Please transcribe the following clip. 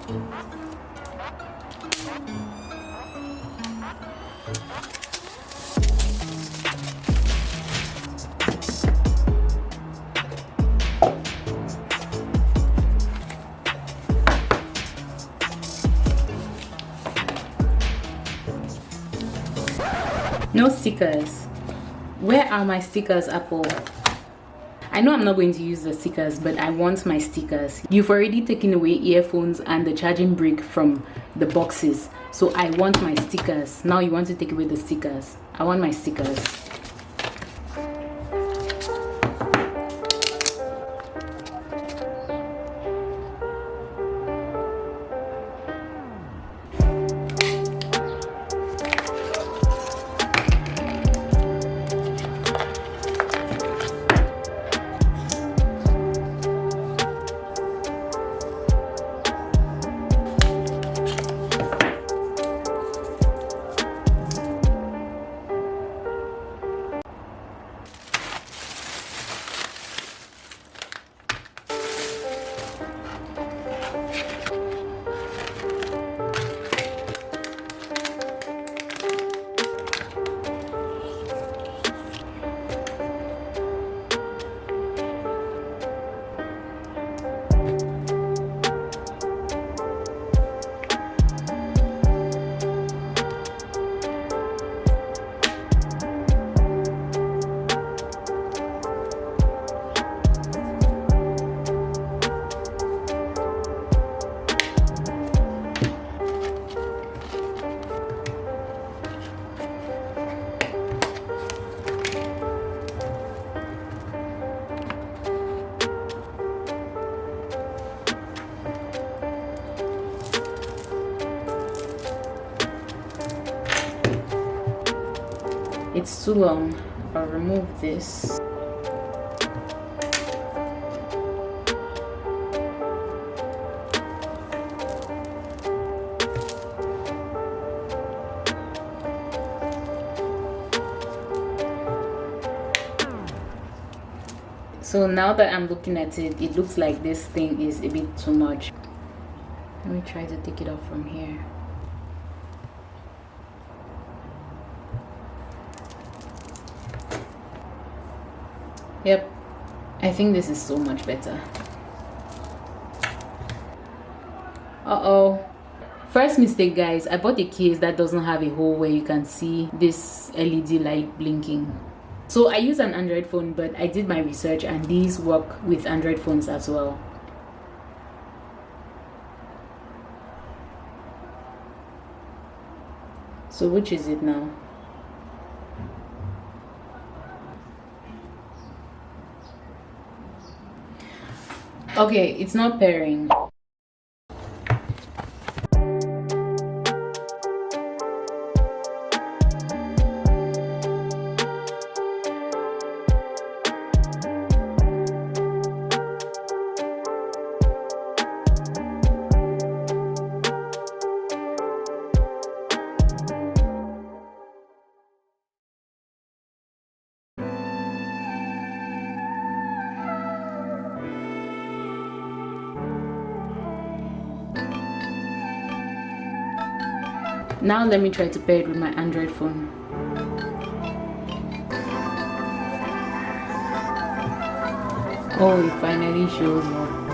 No stickers. Where are my stickers, Apple? I know I'm not going to use the stickers, but I want my stickers. You've already taken away earphones and the charging brick from the boxes, so I want my stickers. Now you want to take away the stickers. I want my stickers. It's too long. I'll remove this. So now that I'm looking at it, it looks like this thing is a bit too much. Let me try to take it off from here. Yep, I think this is so much better. Uh-oh. First mistake, guys. I bought a case that doesn't have a hole where you can see this LED light blinking. So I use an Android phone, but I did my research and these work with Android phones as well. So which is it now? Okay, it's not pairing. Now let me try to pair it with my Android phone. Oh, it finally shows up.